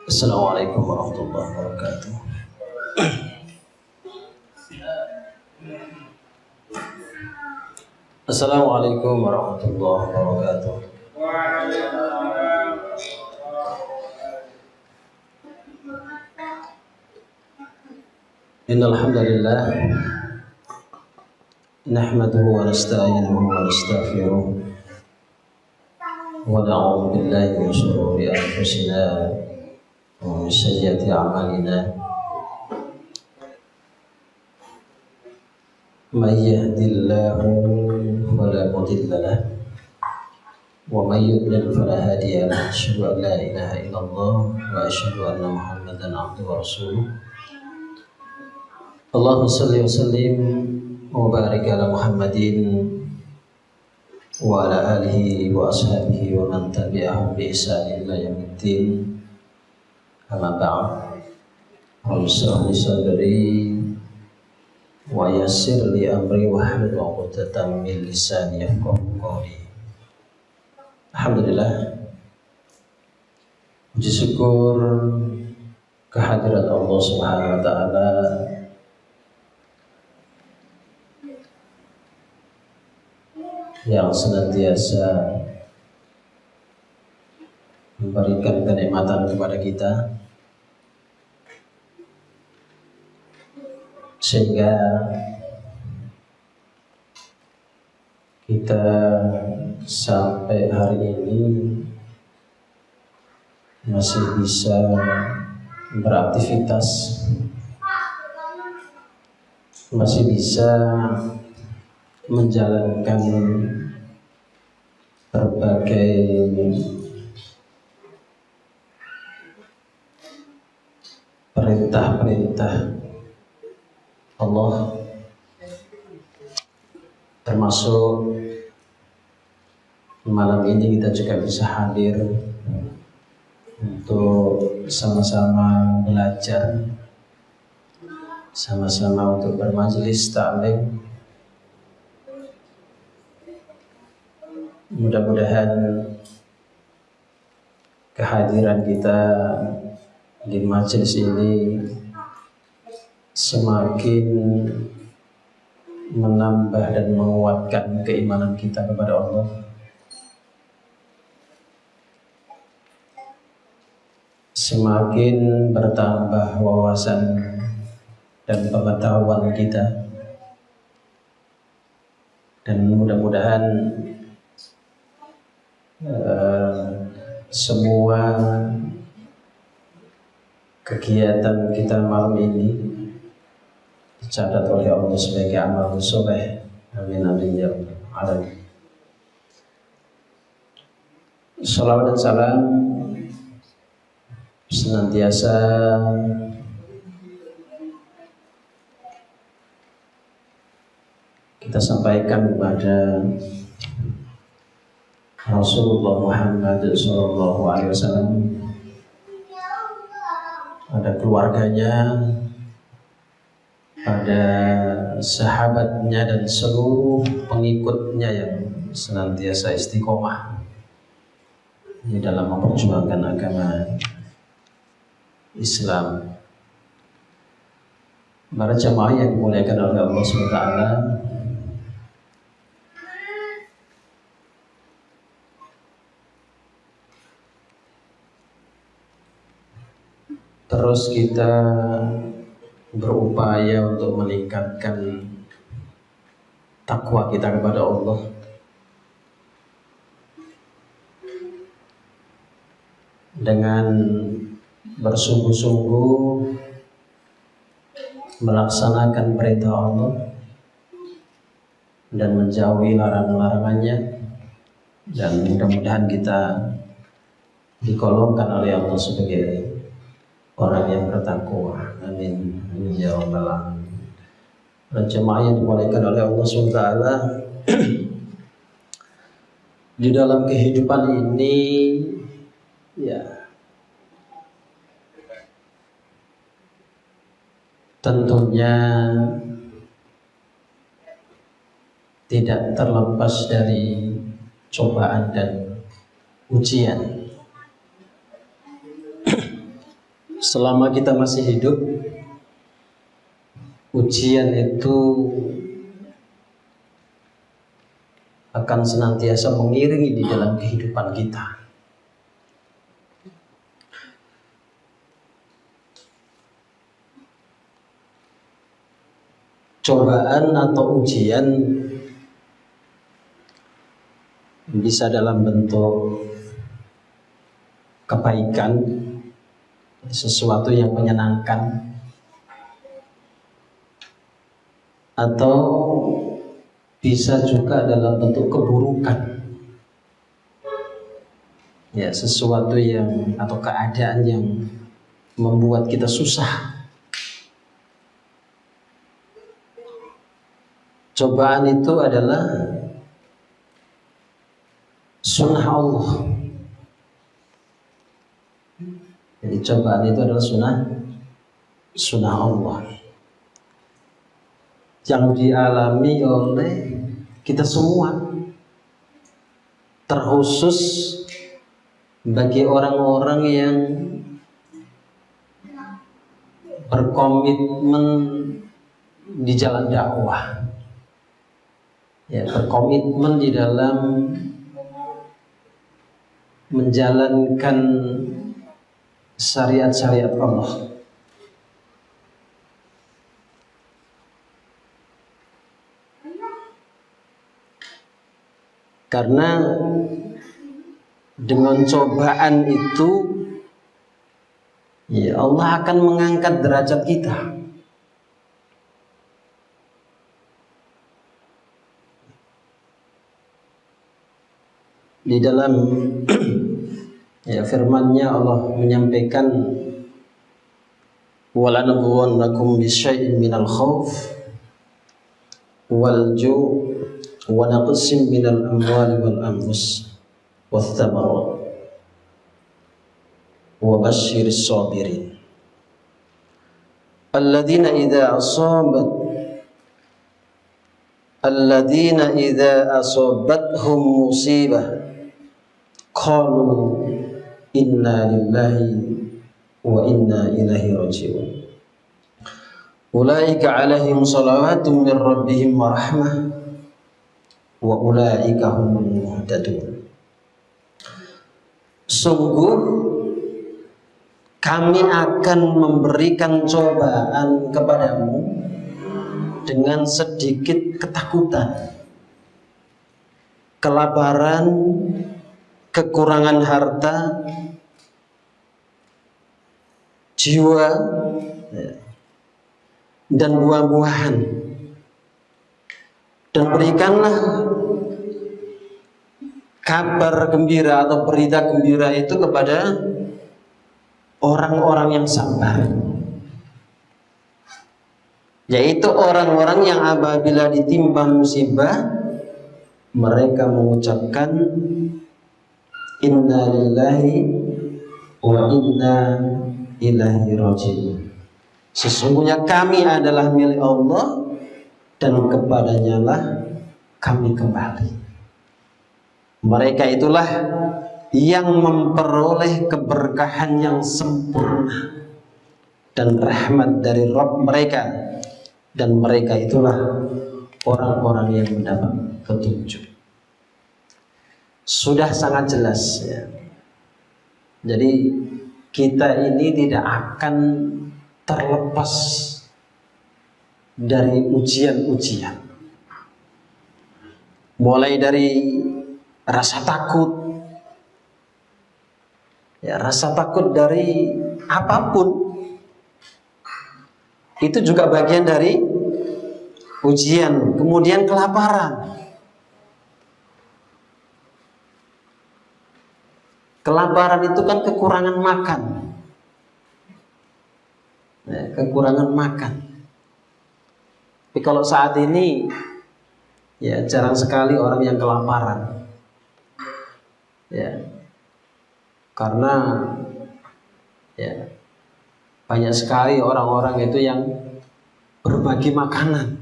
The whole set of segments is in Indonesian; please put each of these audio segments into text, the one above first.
Assalamualaikum warahmatullahi wabarakatuh. Assalamualaikum warahmatullahi wabarakatuh. Innal hamdalillah nahmaduhu wa nasta'inuhu wa nastaghfiruh wa na'udzu billahi min shururi anfusina wa min sayyiati a'malina. Man yahdihillahu fala mudilla lahu wa man yudlil fala hadiya lahu. Asyhadu an la ilaha illallah wa asyhadu anna Muhammadan abduhu wa rasuluh. Allahumma shalli wa sallim wa barik ala Muhammadin wa ala alihi wa ashabihi wa man tabi'ahum bi ihsan ila yaumiddin. Amma ba'd. Rabbi shrah li sadri wa yassir li amri wahlul 'uqdatam min lisani yafqahu qawli. Alhamdulillah, puji syukur kehadirat Allah Subhanahu wa taala yang senantiasa memberikan kenikmatan kepada kita sehingga kita sampai hari ini masih bisa beraktivitas, masih bisa menjalankan berbagai perintah-perintah Allah, termasuk malam ini kita juga bisa hadir untuk sama-sama belajar, sama-sama untuk bermajelis taklim. Mudah-mudahan kehadiran kita di majelis ini semakin menambah dan menguatkan keimanan kita kepada Allah, semakin bertambah wawasan dan pengetahuan kita, dan mudah-mudahan semua kegiatan kita malam ini dicatat oleh Allah sebagai amal soleh. Amin amin ya rabbal alamin. Salawat dan salam senantiasa kita sampaikan kepada Rasulullah Muhammad SAW, pada keluarganya, pada sahabatnya dan seluruh pengikutnya yang senantiasa istiqomah di dalam memperjuangkan agama Islam. Para jamaah yang dimuliakan oleh Allah SWT, terus kita berupaya untuk meningkatkan takwa kita kepada Allah, dengan bersungguh-sungguh melaksanakan perintah Allah dan menjauhi larangan-larangannya, dan mudah-mudahan kita digolongkan oleh Allah sebagai orang yang bertakwa. Amin amin ya rabbal alamin. Jemaah yang dimuliakan oleh Allah SWT, di dalam kehidupan ini ya tentunya tidak terlepas dari cobaan dan ujian. selama kita masih hidup, ujian itu akan senantiasa mengiringi di dalam kehidupan kita. Cobaan atau ujian bisa dalam bentuk kebaikan, sesuatu yang menyenangkan, atau bisa juga dalam bentuk keburukan, ya, sesuatu yang atau keadaan yang membuat kita susah. Cobaan itu adalah sunnah Allah. Jadi cobaan itu adalah sunnah Allah yang dialami oleh kita semua, terkhusus bagi orang-orang yang berkomitmen di jalan dakwah, ya, berkomitmen di dalam menjalankan syariat-syariat Allah. Karena dengan cobaan itu, ya, Allah akan mengangkat derajat kita. Di dalam ya, firman-Nya Allah menyampaikan, walanabluwannakum bisyai'in minal khauf wal ju' wa naqsim minal amwali wal anfus wath thamarat wa basyiris sabirin alladzina idza asabathum musibah qalu inna lillahi wa inna ilaihi raji'un ulaika alaihim salawatun min rabbihim wa rahmah wa ulaika humul muhtadun. Sungguh kami akan memberikan cobaan kepadamu dengan sedikit ketakutan, kelaparan, kekurangan harta, jiwa, dan buah-buahan. Dan berikanlah kabar gembira atau berita gembira itu kepada orang-orang yang sabar, yaitu orang-orang yang apabila ditimpa musibah mereka mengucapkan inna lillahi wa inna ilaihi raji'un. Sesungguhnya kami adalah milik Allah dan kepadanya lah kami kembali. Mereka itulah yang memperoleh keberkahan yang sempurna dan rahmat dari Rabb mereka, dan mereka itulah orang-orang yang mendapat petunjuk. Sudah sangat jelas, ya. Jadi kita ini tidak akan terlepas dari ujian-ujian, mulai dari rasa takut, ya, rasa takut dari apapun itu juga bagian dari ujian. Kemudian kelaparan. Kelaparan itu kan kekurangan makan, ya, kekurangan makan. Tapi kalau saat ini, ya, jarang sekali orang yang kelaparan, ya, karena, ya, banyak sekali orang-orang itu yang berbagi makanan.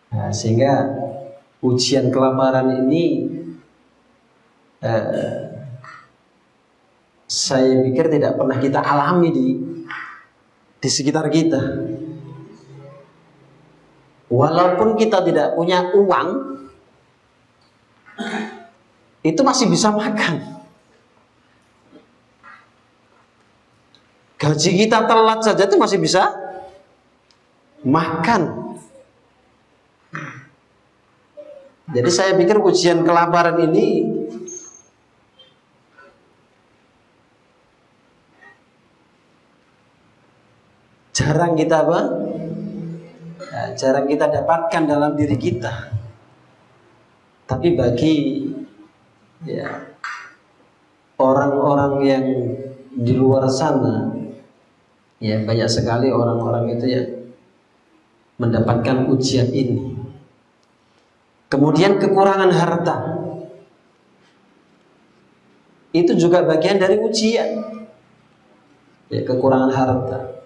Nah, sehingga ujian kelaparan ini saya pikir tidak pernah kita alami di sekitar kita. Walaupun kita tidak punya uang, itu masih bisa makan. Gaji kita telat saja itu masih bisa makan. Jadi saya pikir ujian kelaparan ini jarang kita jarang kita dapatkan dalam diri kita. Tapi bagi orang-orang yang di luar sana, banyak sekali orang-orang itu yang mendapatkan ujian ini. Kemudian kekurangan harta, itu juga bagian dari ujian. Kekurangan harta,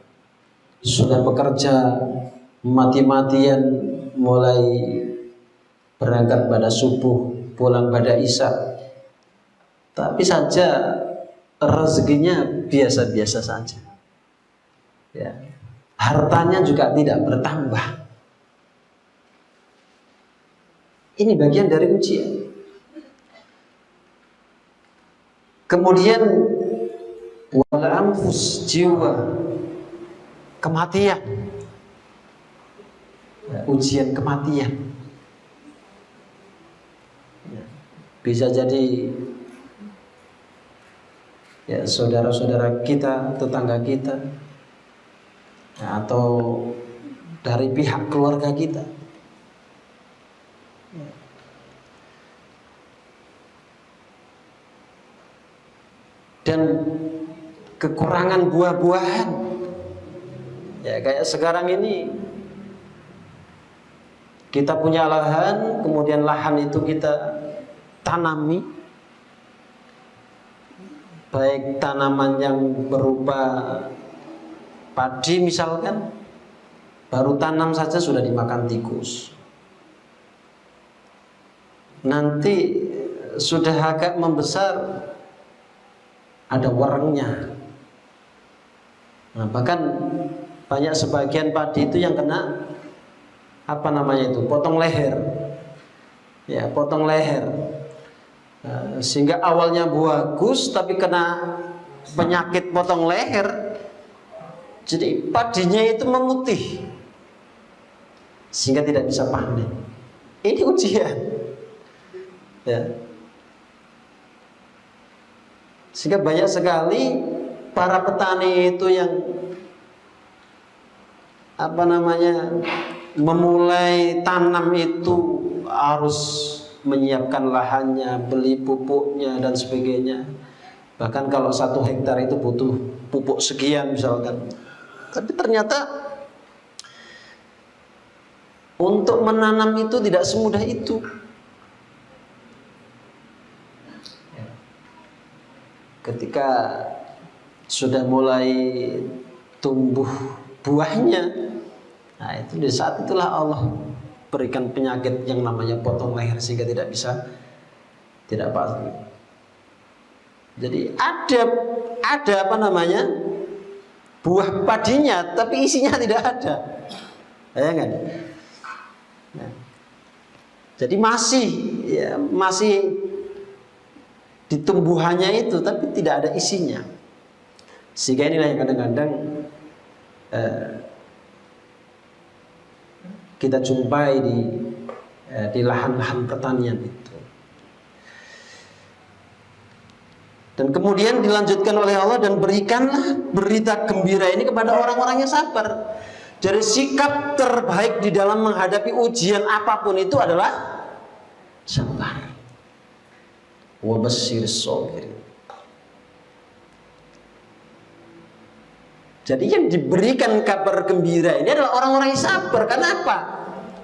sudah bekerja mati-matian, mulai berangkat pada subuh, pulang pada isya, tapi saja rezekinya biasa-biasa saja. Hartanya juga tidak bertambah. Ini bagian dari ujian. Kemudian wal anfus, jiwa, kematian. Ujian kematian. Bisa jadi saudara-saudara kita, tetangga kita, atau dari pihak keluarga kita. Dan kekurangan buah-buahan. Kayak sekarang ini kita punya lahan, kemudian lahan itu kita tanami, baik tanaman yang berupa padi misalkan, baru tanam saja sudah dimakan tikus. Nanti sudah agak membesar, ada werengnya. Bahkan banyak sebagian padi itu yang kena potong leher. Potong leher. Sehingga awalnya bagus tapi kena penyakit potong leher. Jadi padinya itu memutih sehingga tidak bisa panen. Ini ujian. Sehingga banyak sekali para petani itu yang memulai tanam itu harus menyiapkan lahannya, beli pupuknya dan sebagainya. Bahkan kalau 1 hektar itu butuh pupuk sekian misalkan. Tapi ternyata untuk menanam itu tidak semudah itu. Ketika sudah mulai tumbuh buahnya, itu di saat itulah Allah berikan penyakit yang namanya potong leher sehingga tidak pasti. Jadi ada buah padinya tapi isinya tidak ada. Bayangkan. Jadi masih di tumbuhannya itu tapi tidak ada isinya. Sehingga inilah yang kadang-kadang kita jumpai di lahan-lahan pertanian itu. Dan kemudian dilanjutkan oleh Allah, dan berikanlah berita gembira ini kepada orang-orang yang sabar. Jadi sikap terbaik di dalam menghadapi ujian apapun itu adalah sabar. Wa basyyiris shabirin. Jadi yang diberikan kabar gembira ini adalah orang-orang yang sabar. Karena apa?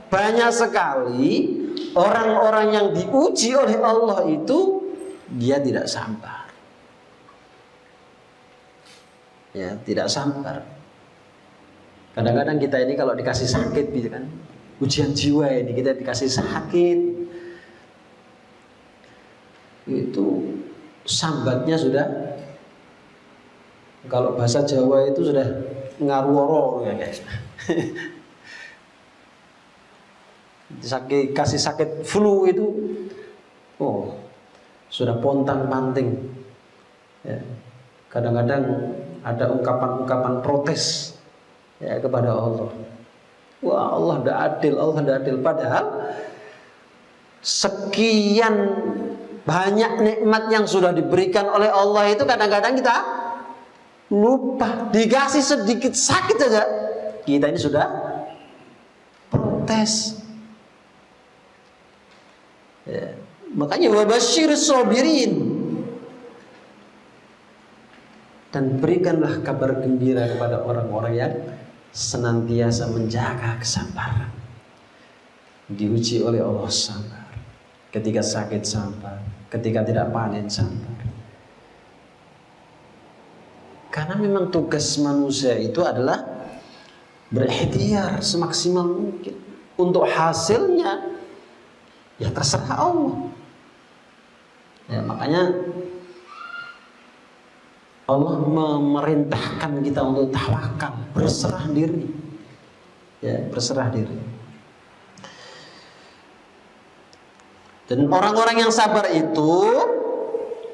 Banyak sekali orang-orang yang diuji oleh Allah itu dia tidak sabar. Tidak sabar. Kadang-kadang kita ini kalau dikasih sakit gitu kan, ujian jiwa ini kita dikasih sakit, itu sambatnya sudah Kalau bahasa Jawa itu sudah ngaruoro ya guys. Kasih sakit flu itu, oh sudah pontang-panting. Ya. Kadang-kadang ada ungkapan-ungkapan protes ya kepada Allah. Wah, Allah tidak adil, Allah tidak adil. Padahal sekian banyak nikmat yang sudah diberikan oleh Allah itu kadang-kadang kita lupa. Dikasih sedikit sakit saja, kita ini sudah protes. Ya. Makanya wabasyiris sabirin, dan berikanlah kabar gembira kepada orang-orang yang senantiasa menjaga kesabaran. Diuji oleh Allah sabar, ketika sakit sabar, ketika tidak panen sabar. Karena memang tugas manusia itu adalah berikhtiar semaksimal mungkin. Untuk hasilnya ya terserah Allah. Ya, makanya Allah memerintahkan kita untuk tawakal, berserah diri. Ya, berserah diri. Dan orang-orang yang sabar itu,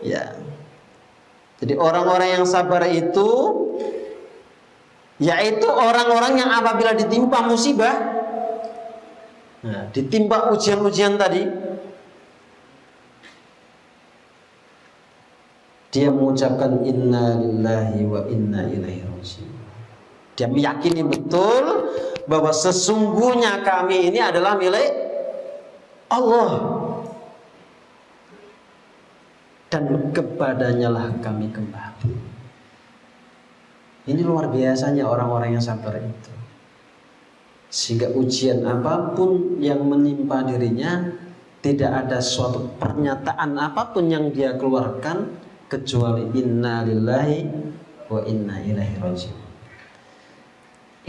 ya. Jadi orang-orang yang sabar itu, yaitu orang-orang yang apabila ditimpa musibah, nah, ditimpa ujian-ujian tadi, dia mengucapkan inna lillahi wa inna ilaihi raji'un. Dia meyakini betul bahwa sesungguhnya kami ini adalah milik Allah, dan kepadanya lah kami kembali. Ini luar biasanya orang-orang yang sabar itu. Sehingga ujian apapun yang menimpa dirinya, tidak ada suatu pernyataan apapun yang dia keluarkan kecuali inna lillahi wa inna ilaihi raji'un.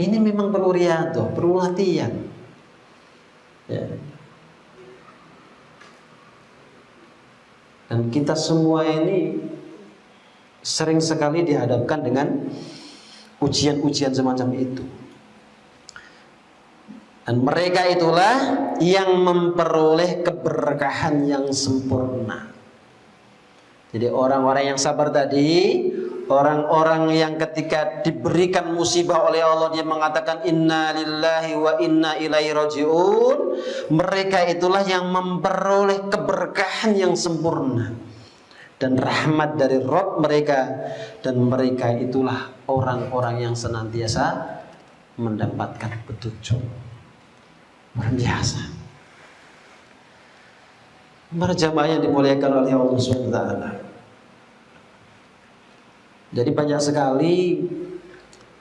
Ini memang perlu riyadhah, perlu latihan. Ya. Dan kita semua ini sering sekali dihadapkan dengan ujian-ujian semacam itu. Dan mereka itulah yang memperoleh keberkahan yang sempurna. Jadi orang-orang yang sabar tadi, orang-orang yang ketika diberikan musibah oleh Allah dia mengatakan inna lillahi wa inna ilaihi raji'un, mereka itulah yang memperoleh keberkahan yang sempurna dan rahmat dari Rabb mereka, dan mereka itulah orang-orang yang senantiasa mendapatkan petunjuk. Luar biasa. Para jamaah yang dimuliakan oleh Allah SWT. Jadi banyak sekali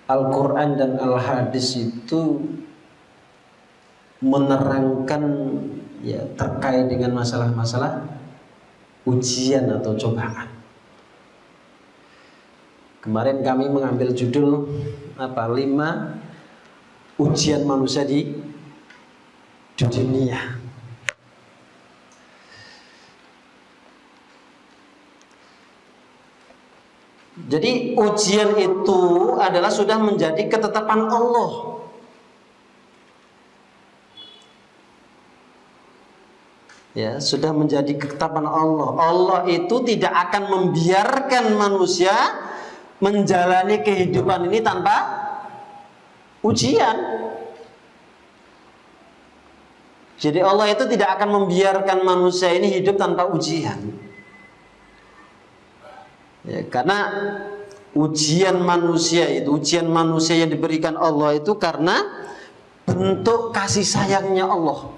Al-Quran dan Al-Hadis itu menerangkan ya terkait dengan masalah-masalah ujian atau cobaan. Kemarin kami mengambil judul 5 ujian manusia di dunia. Jadi ujian itu adalah sudah menjadi ketetapan Allah. Ya, sudah menjadi ketetapan Allah. Allah itu tidak akan membiarkan manusia menjalani kehidupan ini tanpa ujian. Jadi Allah itu tidak akan membiarkan manusia ini hidup tanpa ujian. Ya, karena ujian manusia yang diberikan Allah itu karena bentuk kasih sayangnya Allah.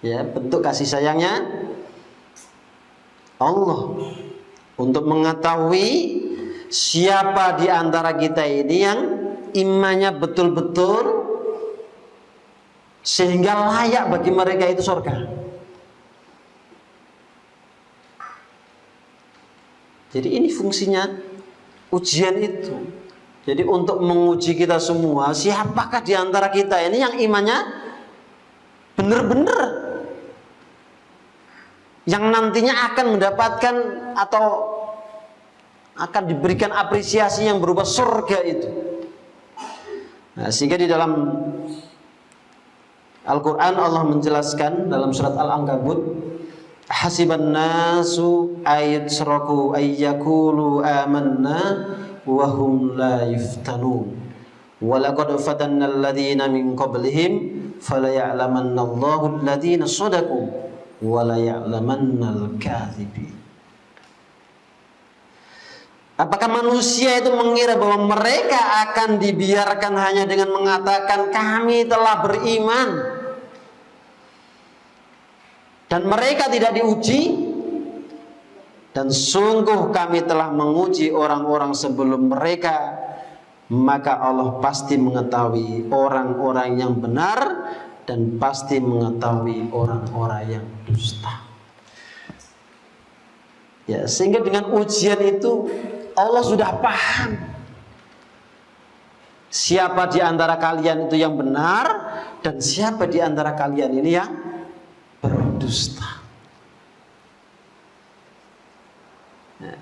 Ya, bentuk kasih sayangnya Allah untuk mengetahui siapa di antara kita ini yang imannya betul-betul sehingga layak bagi mereka itu surga. Jadi ini fungsinya ujian itu. Jadi untuk menguji kita semua, siapakah di antara kita ini yang imannya benar-benar, yang nantinya akan mendapatkan atau akan diberikan apresiasi yang berupa surga itu. Nah, sehingga di dalam Al-Quran Allah menjelaskan dalam surat Al-Ankabut, hasiban nasu ayyatsraku ayyakulu amanna wa hum la yuftanun wa laqad fatanna alladhina min qablihim fala ya'lamanna Allahu alladhina shadaqu wa la ya'lamanna al-kadhibin. Apakah manusia itu mengira bahwa mereka akan dibiarkan hanya dengan mengatakan kami telah beriman dan mereka tidak diuji? Dan sungguh kami telah menguji orang-orang sebelum mereka, maka Allah pasti mengetahui orang-orang yang benar dan pasti mengetahui orang-orang yang dusta. Ya, sehingga dengan ujian itu Allah sudah paham siapa di antara kalian itu yang benar dan siapa di antara kalian ini yang berdusta. Ya.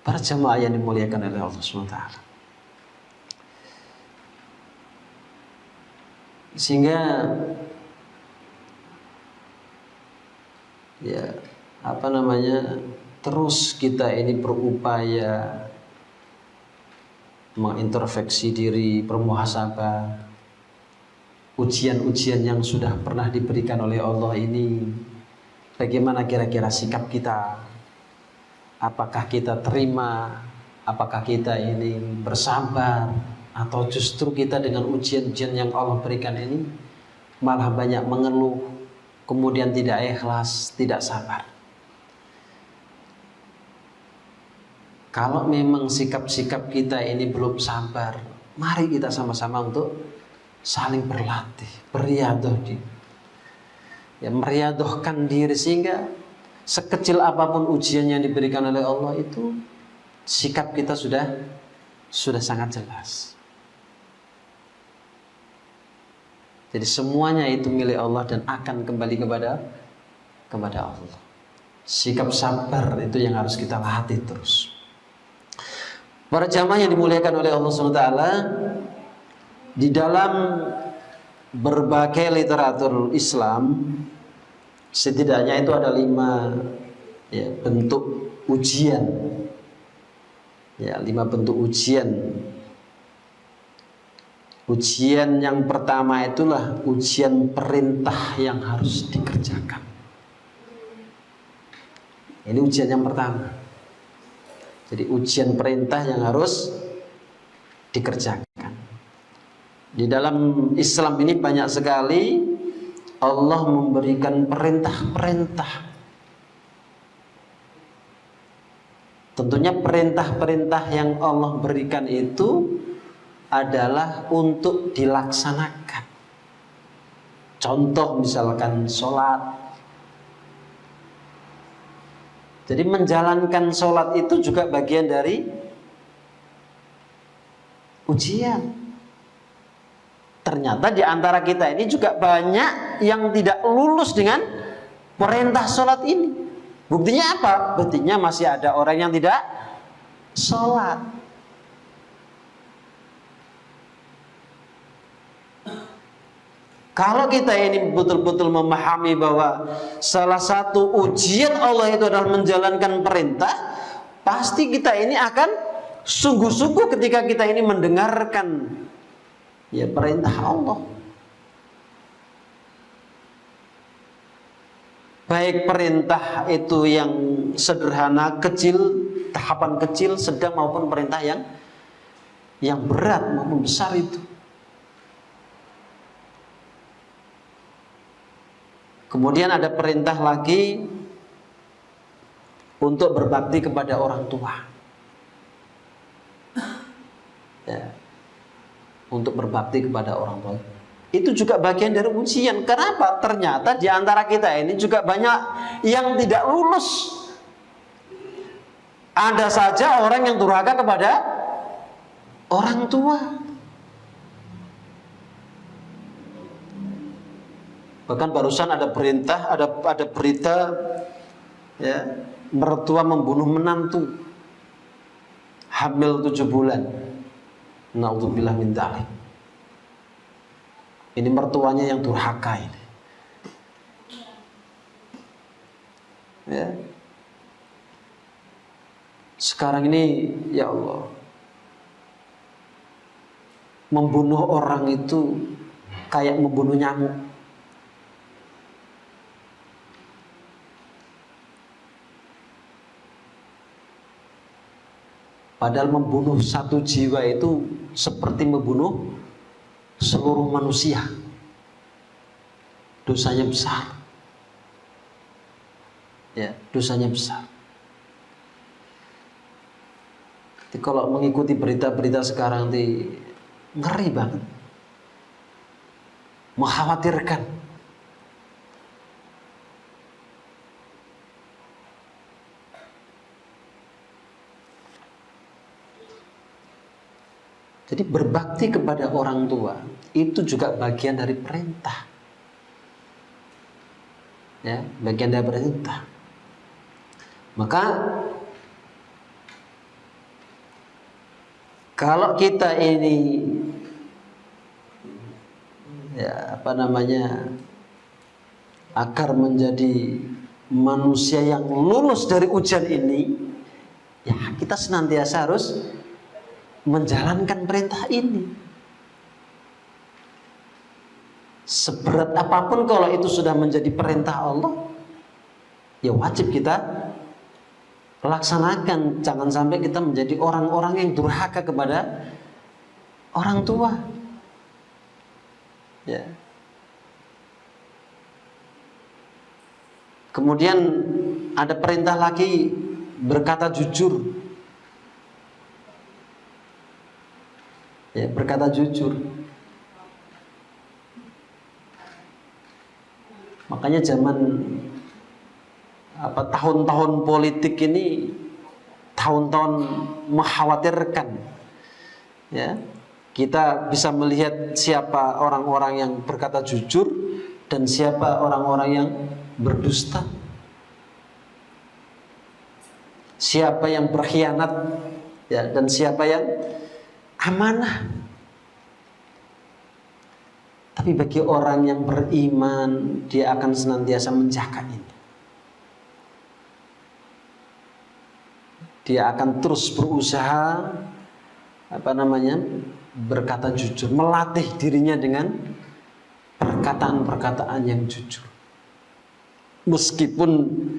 Para jamaah yang dimuliakan oleh Allah SWT. Sehingga ya terus kita ini berupaya mengintrospeksi diri, bermuhasabah. Ujian-ujian yang sudah pernah diberikan oleh Allah ini, bagaimana kira-kira sikap kita? Apakah kita terima? Apakah kita ini bersabar? Atau justru kita dengan ujian-ujian yang Allah berikan ini malah banyak mengeluh, kemudian tidak ikhlas, tidak sabar? Kalau memang sikap-sikap kita ini belum sabar, mari kita sama-sama untuk saling berlatih, beriadah diri. Ya, meriadahkan diri sehingga sekecil apapun ujian yang diberikan oleh Allah itu, sikap kita sudah sangat jelas. Jadi semuanya itu milik Allah dan akan kembali kepada Allah. Sikap sabar itu yang harus kita latih terus. Para jamaah yang dimuliakan oleh Allah SWT, di dalam berbagai literatur Islam setidaknya itu ada 5 bentuk ujian. Ya, 5 bentuk ujian. Ujian yang pertama itulah ujian perintah yang harus dikerjakan. Ini ujian yang pertama. Jadi ujian perintah yang harus dikerjakan. Di dalam Islam ini banyak sekali Allah memberikan perintah-perintah. Tentunya perintah-perintah yang Allah berikan itu adalah untuk dilaksanakan. Contoh misalkan sholat. Jadi menjalankan sholat itu juga bagian dari ujian. Ternyata di antara kita ini juga banyak yang tidak lulus dengan perintah sholat ini. Buktinya apa? Buktinya masih ada orang yang tidak sholat. Kalau kita ini betul-betul memahami bahwa salah satu ujian Allah itu adalah menjalankan perintah, pasti kita ini akan sungguh-sungguh ketika kita ini mendengarkan perintah Allah. Baik perintah itu yang sederhana, kecil, tahapan kecil, sedang maupun perintah yang berat maupun besar itu. Kemudian ada perintah lagi untuk berbakti kepada orang tua. Ya. Untuk berbakti kepada orang tua. Itu juga bagian dari ujian. Kenapa? Ternyata di antara kita ini juga banyak yang tidak lulus. Ada saja orang yang durhaka kepada orang tua. Bahkan barusan ada perintah, ada berita ya, mertua membunuh menantu hamil 7 bulan. Naudzubillah min dzalik. Ini mertuanya yang durhaka ini. Ya. Sekarang ini ya Allah, membunuh orang itu kayak membunuh nyamuk. Padahal membunuh satu jiwa itu seperti membunuh seluruh manusia. Dosanya besar. Ya, dosanya besar. Jadi kalau mengikuti berita-berita sekarang itu ngeri banget. Mengkhawatirkan. Jadi berbakti kepada orang tua itu juga bagian dari perintah. Ya, bagian dari perintah. Maka kalau kita ini ya agar menjadi manusia yang lulus dari ujian ini, ya kita senantiasa harus menjalankan perintah ini. Seberat apapun kalau itu sudah menjadi perintah Allah, ya wajib kita laksanakan. Jangan sampai kita menjadi orang-orang yang durhaka kepada orang tua. Ya. Kemudian ada perintah lagi, berkata jujur. Ya, berkata jujur. Makanya zaman tahun-tahun politik ini tahun-tahun mengkhawatirkan. Ya, kita bisa melihat siapa orang-orang yang berkata jujur dan siapa orang-orang yang berdusta. Siapa yang berkhianat, ya, dan siapa yang amanah. Tapi bagi orang yang beriman, dia akan senantiasa menjaga ini. Dia akan terus berusaha berkata jujur, melatih dirinya dengan perkataan-perkataan yang jujur. Meskipun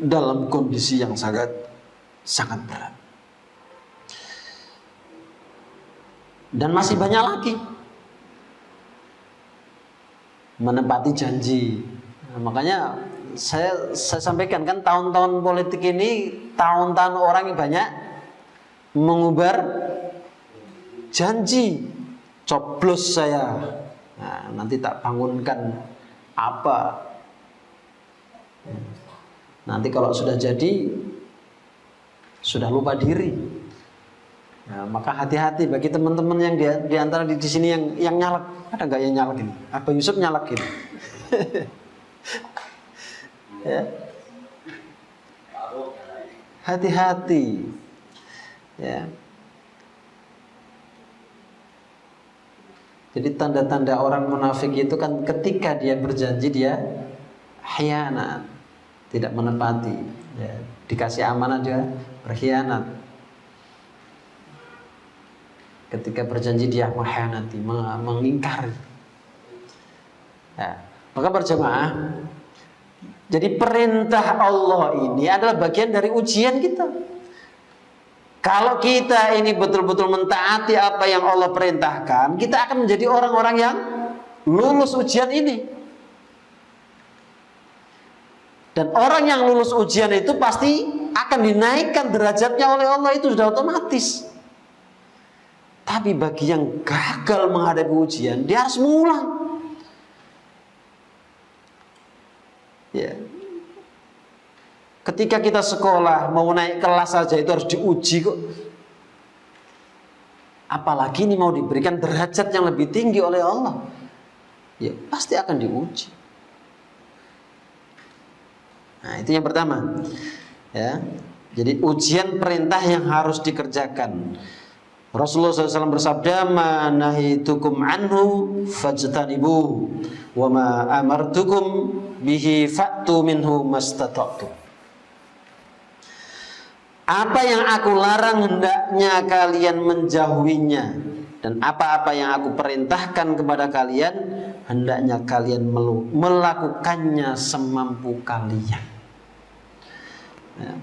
dalam kondisi yang sangat berat. Dan masih banyak lagi. Menepati janji. Nah, makanya saya sampaikan kan, tahun-tahun politik ini tahun-tahun orang yang banyak mengubar janji. Coblos saya, nah, nanti tak bangunkan apa. Nanti kalau sudah jadi, sudah lupa diri. Nah, maka hati-hati bagi teman-teman yang di antara di sini yang nyalek. Ada nggak yang nyalek ini? Abah Yusuf nyalek gitu. Ya. Hati-hati. Ya. Jadi tanda-tanda orang munafik itu kan ketika dia berjanji dia khianat, tidak menepati. Ya. Dikasih amanah dia berkhianat. Ketika berjanji dia mengkhianati, mengingkari. Ya. Maka berjamaah, jadi perintah Allah ini adalah bagian dari ujian kita. Kalau kita ini betul-betul mentaati apa yang Allah perintahkan, kita akan menjadi orang-orang yang lulus ujian ini. Dan orang yang lulus ujian itu pasti akan dinaikkan derajatnya oleh Allah, itu sudah otomatis. Tapi bagi yang gagal menghadapi ujian, dia harus mengulang. Ya. Ketika kita sekolah mau naik kelas saja itu harus diuji kok. Apalagi ini mau diberikan derajat yang lebih tinggi oleh Allah. Ya, pasti akan diuji. Nah, itu yang pertama. Ya. Jadi ujian perintah yang harus dikerjakan. Rasulullah SAW bersabda, "Ma nahitukum anhu fajtanibuhu, wa ma amartukum bihi fa'tu minhu mastata'tu." Apa yang aku larang hendaknya kalian menjauhinya, dan apa-apa yang aku perintahkan kepada kalian hendaknya kalian melakukannya semampu kalian. Ya.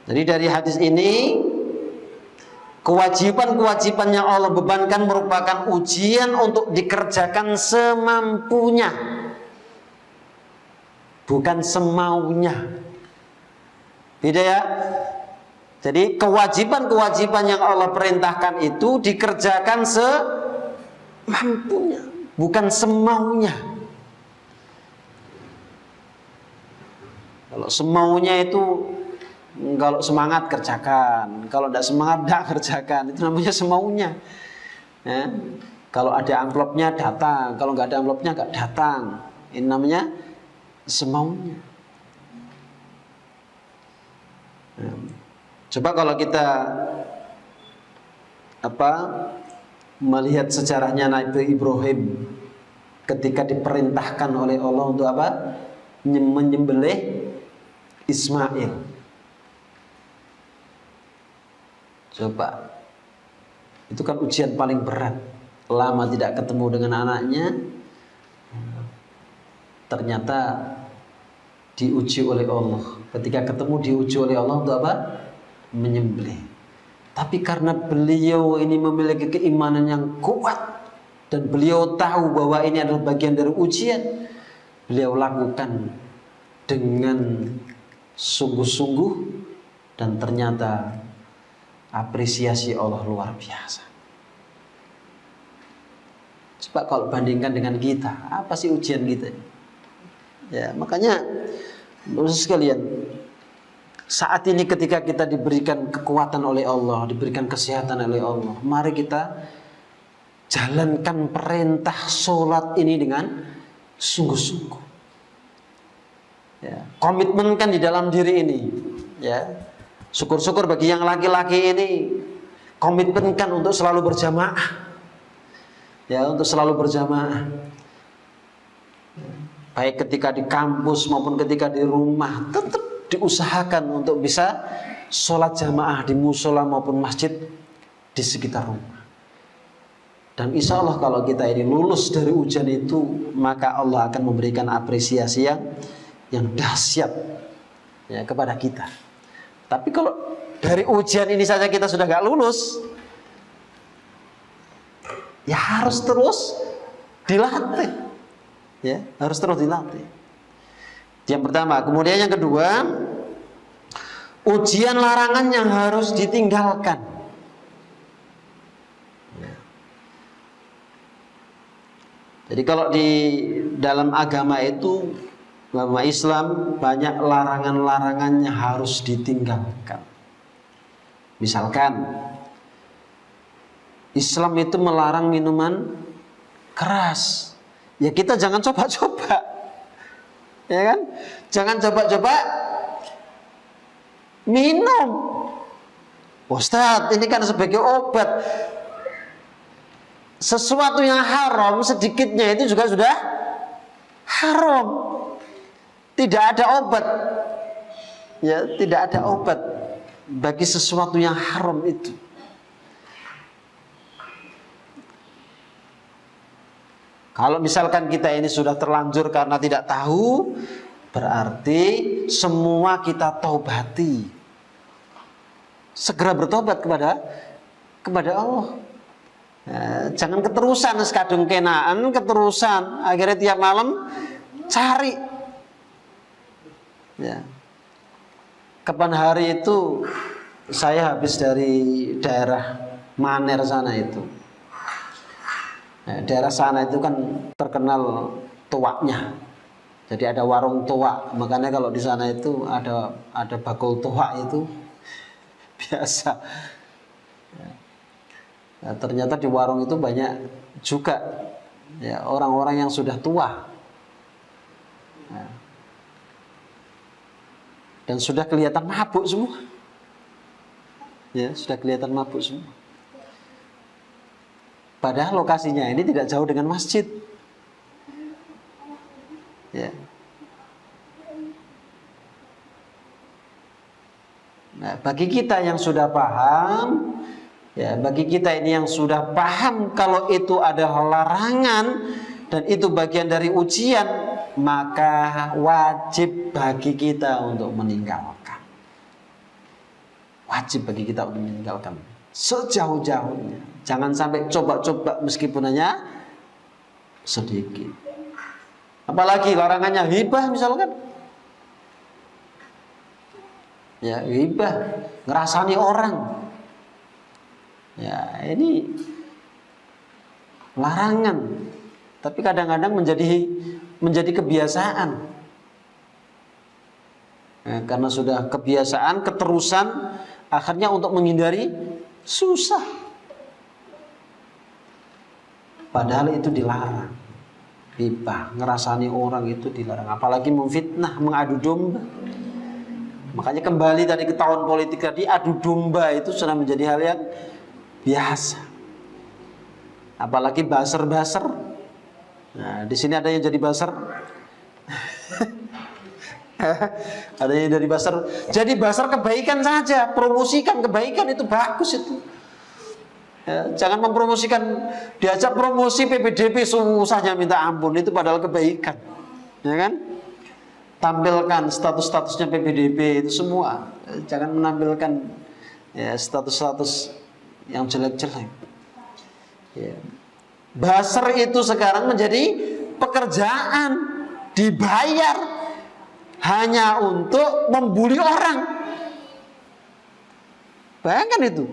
Jadi dari hadis ini, kewajiban-kewajiban yang Allah bebankan merupakan ujian untuk dikerjakan semampunya, bukan semaunya. Beda ya. Jadi kewajiban-kewajiban yang Allah perintahkan itu dikerjakan semampunya, bukan semaunya. Kalau semaunya itu, kalau semangat kerjakan, kalau tidak semangat tidak kerjakan, itu namanya semaunya. Ya. Kalau ada amplopnya datang, kalau nggak ada amplopnya nggak datang, ini namanya semaunya. Ya. Coba kalau kita melihat sejarahnya Nabi Ibrahim ketika diperintahkan oleh Allah untuk menyembelih Ismail. Coba, itu kan ujian paling berat. Lama tidak ketemu dengan anaknya, ternyata diuji oleh Allah. Ketika ketemu diuji oleh Allah untuk menyembelih. Tapi karena beliau ini memiliki keimanan yang kuat dan beliau tahu bahwa ini adalah bagian dari ujian, beliau lakukan dengan sungguh-sungguh dan ternyata apresiasi Allah luar biasa. Coba kalau bandingkan dengan kita, apa sih ujian kita? Ya, makanya Bapak sekalian, saat ini ketika kita diberikan kekuatan oleh Allah, diberikan kesehatan oleh Allah, mari kita jalankan perintah sholat ini dengan sungguh-sungguh. Ya, komitmenkan di dalam diri ini. Ya, syukur-syukur bagi yang laki-laki ini, komitmenkan untuk selalu berjamaah. Ya, untuk selalu berjamaah. Baik ketika di kampus maupun ketika di rumah, tetap diusahakan untuk bisa sholat jamaah di musola maupun masjid di sekitar rumah. Dan insya Allah kalau kita ini lulus dari ujian itu, maka Allah akan memberikan apresiasi yang dahsyat ya, kepada kita. Tapi kalau dari ujian ini saja kita sudah gak lulus, ya harus terus dilatih. Ya, harus terus dilatih. Yang pertama, kemudian yang kedua, ujian larangan yang harus ditinggalkan. Ya. Jadi kalau di dalam agama itu, agama Islam, banyak larangan-larangannya harus ditinggalkan. Misalkan Islam itu melarang minuman keras. Ya kita jangan coba-coba. Ya kan? Jangan coba-coba minum. Ustadz, ini kan sebagai obat. Sesuatu yang haram sedikitnya itu juga sudah haram. Tidak ada obat. Ya, tidak ada obat bagi sesuatu yang haram itu. Kalau misalkan kita ini sudah terlanjur karena tidak tahu, berarti semua kita taubati. Segera bertobat kepada Allah. Jangan keterusan sekadung kenaan, keterusan akhirnya tiap malam cari. Ya. Kapan hari itu saya habis dari daerah Maner sana itu. Nah, daerah sana itu kan terkenal tuaknya. Jadi ada warung tuak. Makanya kalau di sana itu ada bakul tuak itu biasa. Nah, ternyata di warung itu banyak juga ya orang-orang yang sudah tua. Nah, dan sudah kelihatan mabuk semua. Ya, sudah kelihatan mabuk semua. Padahal lokasinya ini tidak jauh dengan masjid. Ya. Nah, bagi kita yang sudah paham, ya, bagi kita ini yang sudah paham kalau itu adalah larangan dan itu bagian dari ujian, maka wajib bagi kita untuk meninggalkan. Wajib bagi kita untuk meninggalkan sejauh-jauhnya. Jangan sampai coba-coba meskipun hanya sedikit. Apalagi larangannya hibah misalkan. Ya, hibah, ngerasani orang. Ya, ini larangan. Tapi kadang-kadang menjadi kebiasaan. Ya, karena sudah kebiasaan, keterusan, akhirnya untuk menghindari susah. Padahal itu dilarang. Hibah, ngerasani orang itu dilarang. Apalagi memfitnah, mengadu domba. Makanya kembali tadi ke tahun politik tadi, adu domba itu sudah menjadi hal yang biasa. Apalagi buzzer. Nah, di sini ada yang jadi buzzer. Ada yang jadi buzzer. Jadi buzzer kebaikan saja, promosikan kebaikan itu bagus itu. Ya, jangan mempromosikan, diajak promosi PPDB susahnya minta ampun, itu padahal kebaikan. Ya kan? Tampilkan status-statusnya PPDB itu semua. Jangan menampilkan ya, status-status yang jelek-jelek. Ya. Buzzer itu sekarang menjadi pekerjaan, dibayar hanya untuk membuli orang. Bayangkan itu.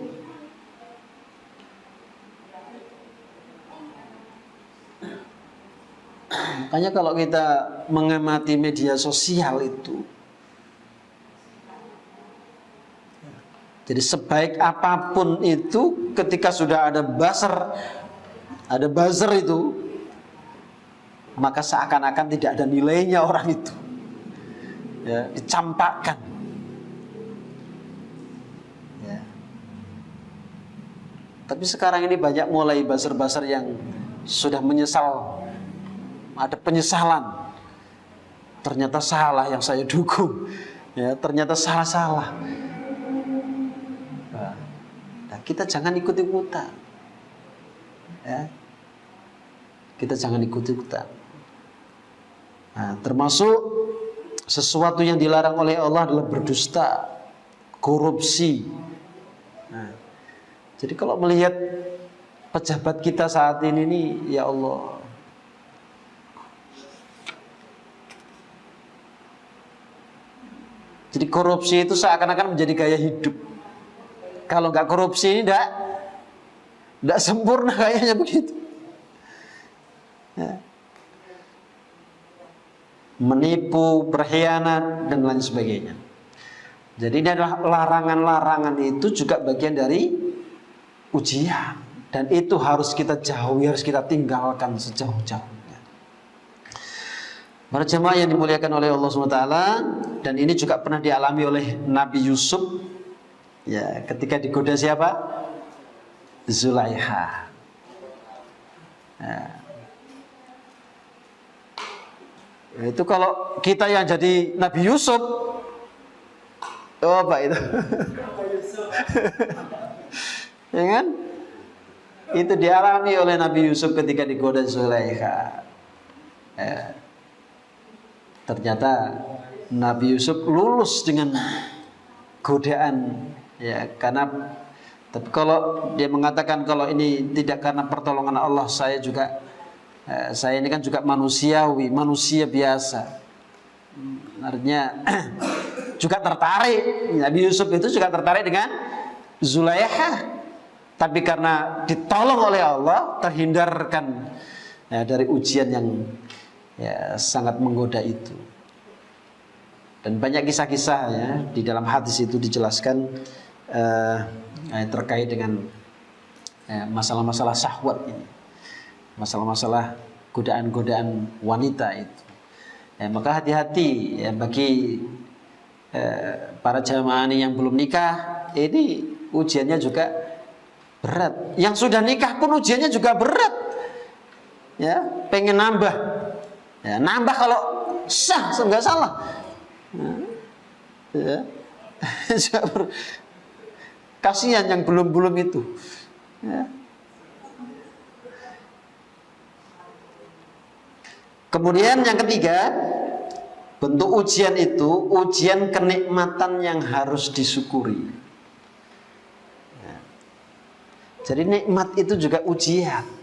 Makanya kalau kita mengamati media sosial itu, jadi sebaik apapun itu, ketika sudah ada buzzer itu, maka seakan-akan tidak ada nilainya orang itu. Ya, dicampakkan. Ya. Tapi sekarang ini banyak mulai buzzer-buzzer yang sudah menyesal. Ada penyesalan. Ternyata salah yang saya dukung. Ya, ternyata salah. Nah, kita jangan ikut-ikutan. Ya. Kita jangan ikut-ikutan. Nah, termasuk sesuatu yang dilarang oleh Allah adalah berdusta, korupsi. Nah, jadi kalau melihat pejabat kita saat ini nih, ya Allah, jadi korupsi itu seakan-akan menjadi gaya hidup. Kalau nggak korupsi ini nggak sempurna kayaknya begitu. Ya. Menipu, berkhianat dan lain sebagainya. Jadi ini adalah larangan-larangan itu juga bagian dari ujian, dan itu harus kita jauhi, harus kita tinggalkan sejauh-jauhnya. Para jemaah yang dimuliakan oleh Allah SWT, dan ini juga pernah dialami oleh Nabi Yusuf. Ya, ketika digoda siapa? Zulaiha. Ya. Itu kalau kita yang jadi Nabi Yusuf, oh Pak itu, ya kan? Itu dialami oleh Nabi Yusuf ketika digoda Zulaiha. Ya. Ternyata Nabi Yusuf lulus dengan godaan, ya, karena tapi kalau dia mengatakan kalau ini tidak karena pertolongan Allah, saya ini kan juga manusiawi, manusia biasa. Artinya juga tertarik, Nabi Yusuf itu juga tertarik dengan Zulaiha, tapi karena ditolong oleh Allah terhindarkan ya, dari ujian yang ya, sangat menggoda itu. Dan banyak kisah-kisah ya, di dalam hadis itu dijelaskan terkait dengan masalah-masalah syahwat ini, masalah-masalah godaan-godaan wanita itu. Ya, maka hati-hati ya, bagi para jamaah ini yang belum nikah, ini ujiannya juga berat. Yang sudah nikah pun ujiannya juga berat. Ya, pengen nambah. Ya, nambah kalau sah, enggak salah. Ya. Kasihan yang belum-belum itu. Ya. Kemudian yang ketiga, bentuk ujian itu ujian kenikmatan yang harus disyukuri. Ya. Jadi nikmat itu juga ujian.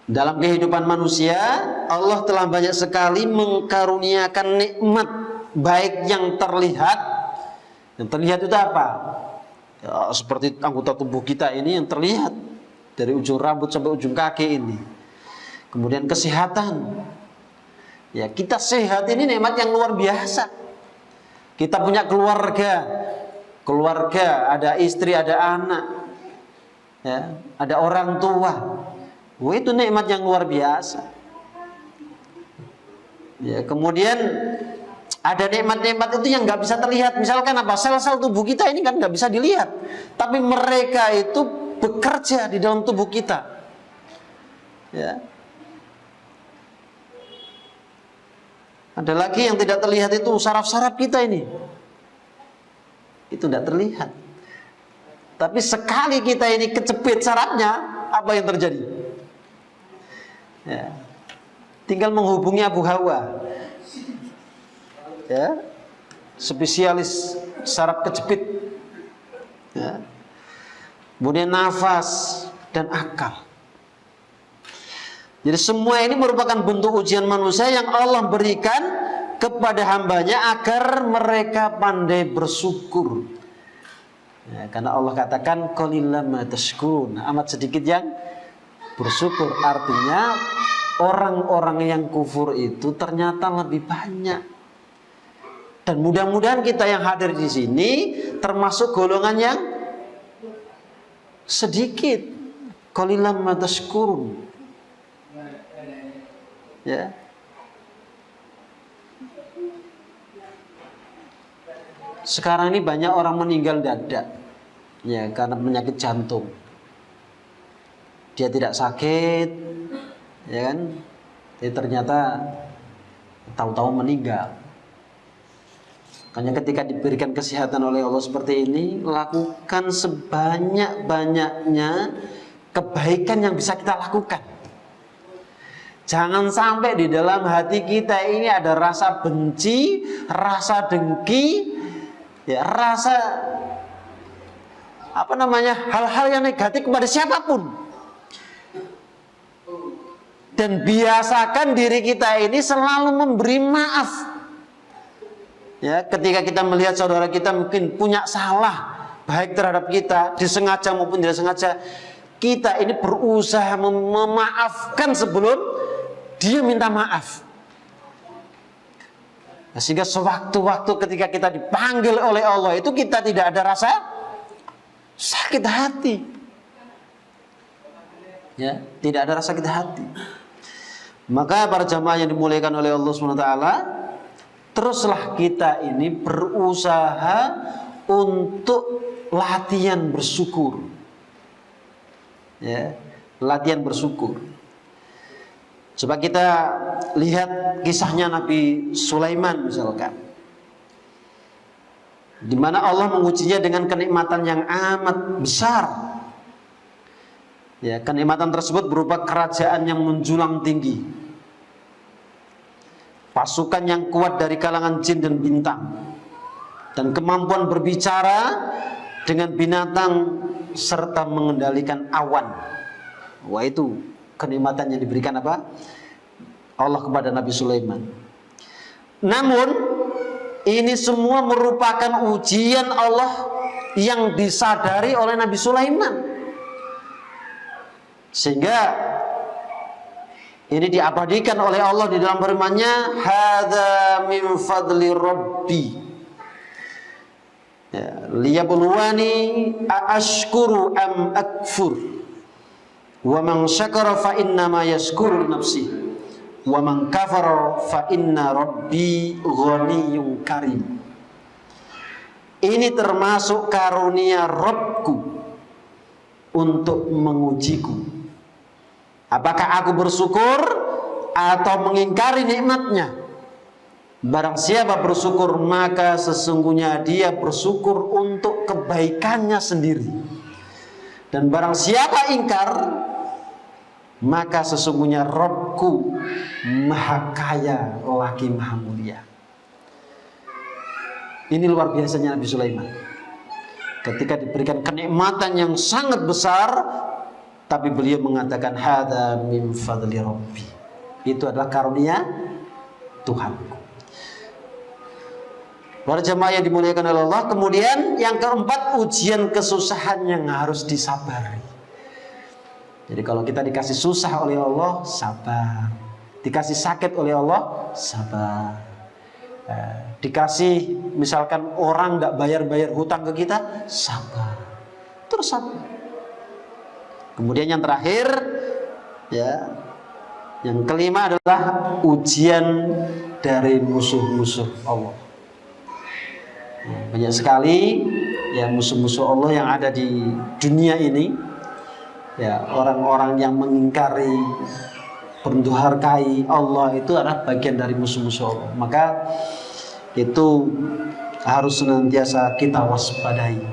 Dalam kehidupan manusia, Allah telah banyak sekali mengkaruniakan nikmat, baik yang terlihat. Yang terlihat itu apa? Ya, seperti anggota tubuh kita ini yang terlihat dari ujung rambut sampai ujung kaki ini. Kemudian kesehatan. Ya, kita sehat ini nikmat yang luar biasa. Kita punya keluarga, ada istri, ada anak, ya, ada orang tua. Wah, itu nikmat yang luar biasa. Ya, kemudian ada nikmat-nikmat itu yang nggak bisa terlihat. Misalkan apa? Sel-sel tubuh kita ini kan nggak bisa dilihat, tapi mereka itu bekerja di dalam tubuh kita. Ya. Ada lagi yang tidak terlihat itu saraf-saraf kita ini. Itu tidak terlihat. Tapi sekali kita ini kecepit sarafnya, apa yang terjadi? Ya. Tinggal menghubungi Abu Hawa, ya, spesialis saraf kejepit, ya. Kemudian nafas dan akal. Jadi semua ini merupakan bentuk ujian manusia yang Allah berikan kepada hambanya agar mereka pandai bersyukur. Ya, karena Allah katakan qalillam ma tashkurun, amat sedikit yang bersyukur. Artinya orang-orang yang kufur itu ternyata lebih banyak. Dan mudah-mudahan kita yang hadir di sini termasuk golongan yang sedikit. Qalillam ma tashkurun. Ya. Sekarang ini banyak orang meninggal dadak, ya, karena penyakit jantung. Dia tidak sakit, ya kan? Tapi ternyata tahu-tahu meninggal. Makanya ketika diberikan kesehatan oleh Allah seperti ini, lakukan sebanyak-banyaknya kebaikan yang bisa kita lakukan. Jangan sampai di dalam hati kita ini ada rasa benci, rasa dengki, ya, rasa hal-hal yang negatif kepada siapapun. Dan biasakan diri kita ini selalu memberi maaf. Ya, ketika kita melihat saudara kita mungkin punya salah, baik terhadap kita, disengaja maupun tidak sengaja, kita ini berusaha memaafkan sebelum dia minta maaf. Nah, sehingga sewaktu-waktu ketika kita dipanggil oleh Allah itu kita tidak ada rasa sakit hati. Ya, tidak ada rasa sakit hati. Maka para jamaah yang dimuliakan oleh Allah SWT, teruslah kita ini berusaha untuk latihan bersyukur. Ya, latihan bersyukur. Coba kita lihat kisahnya Nabi Sulaiman misalkan, di mana Allah mengujinya dengan kenikmatan yang amat besar. Ya, kenikmatan tersebut berupa kerajaan yang menjulang tinggi, pasukan yang kuat dari kalangan jin dan bintang, dan kemampuan berbicara dengan binatang serta mengendalikan awan. Wah, itu kenikmatan yang diberikan apa? Allah kepada Nabi Sulaiman. Namun ini semua merupakan ujian Allah yang disadari oleh Nabi Sulaiman. Sehingga ini diabadikan oleh Allah di dalam firman-Nya, "Hadza min fadli Rabbi." Ya, liyabluwani aashkuru am akfur. Wa man syakara fa innama yashkuru li nafsihi. wa man kafara fa inna rabbi ghaniyyun karim. Ini termasuk karunia Rabbku untuk mengujiku. Apakah aku bersyukur atau mengingkari nikmatnya? Barang siapa bersyukur, maka sesungguhnya dia bersyukur untuk kebaikannya sendiri. Dan barang siapa ingkar, maka sesungguhnya Rabbku maha kaya lagi maha mulia. Ini luar biasanya Nabi Sulaiman. Ketika diberikan kenikmatan yang sangat besar, tapi beliau mengatakan hadza min fadli Rabbi. Itu adalah karunia Tuhanku. Para jemaah yang dimuliakan oleh Allah. Kemudian yang keempat, ujian kesusahan yang harus disabari. Jadi kalau kita dikasih susah oleh Allah, sabar. Dikasih sakit oleh Allah, sabar. Dikasih misalkan orang gak bayar-bayar hutang ke kita, sabar. Terus sabar. Kemudian yang terakhir, ya, yang kelima adalah ujian dari musuh-musuh Allah. Banyak sekali ya musuh-musuh Allah yang ada di dunia ini. Ya, orang-orang yang mengingkari, menduharkai Allah itu adalah bagian dari musuh-musuh Allah. Maka itu harus senantiasa kita waspadai,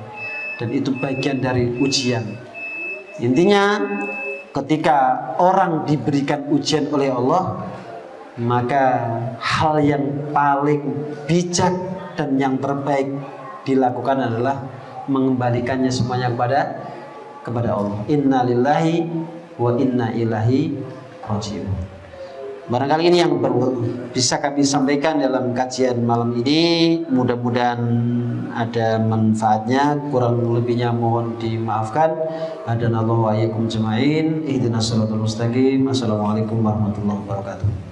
dan itu bagian dari ujian. Intinya ketika orang diberikan ujian oleh Allah, maka hal yang paling bijak dan yang terbaik dilakukan adalah mengembalikannya semuanya kepada Allah. Inna lillahi wa inna ilaihi raji'un. Barangkali ini yang bisa kami sampaikan dalam kajian malam ini. Mudah-mudahan ada manfaatnya. Kurang lebihnya mohon dimaafkan. Hadanallahu wa iyyakum jami'in. Ihdinas siratal mustaqim. Assalamualaikum warahmatullahi wabarakatuh.